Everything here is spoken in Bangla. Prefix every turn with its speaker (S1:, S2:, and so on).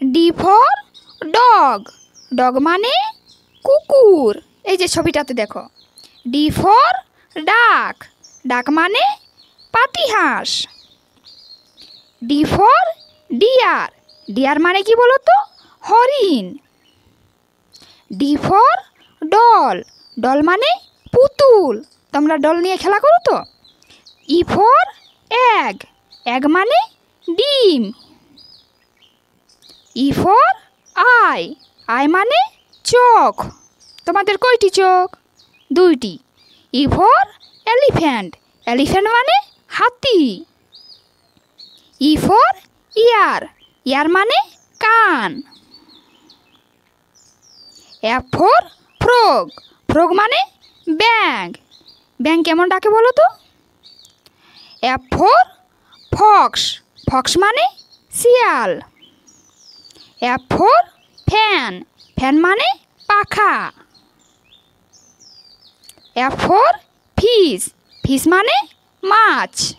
S1: ডি ফর ডগ, ডগ মানে কুকুর। এই যে ছবিটাতে দেখো। ডি ফর ডাক, ডাক মানে পাতিহাঁস। ডি ফর ডিয়ার, ডিয়ার মানে কি বলো তো? হরিণ। ডি ফর ডল, ডল মানে পুতুল। তোমরা ডল নিয়ে খেলা করো তো? ই ফর এগ, এগ মানে ডিম। ই ফর আই, আই মানে চোখ। তোমাদের কয়টি চোখ? দুইটি। ই ফর এলিফ্যান্ট, এলিফ্যান্ট মানে হাতি। ই ফর ইয়ার, ইয়ার মানে কান। এফ ফর ফ্রগ, ফ্রগ মানে ব্যাঙ। ব্যাঙ কেমন ডাকে বলো তো? এফ ফর ফক্স, ফক্স মানে শিয়াল। এফ ফর ফ্যান, ফ্যান মানে পাখা। এফ ফর ফিশ, ফিশ মানে মাছ।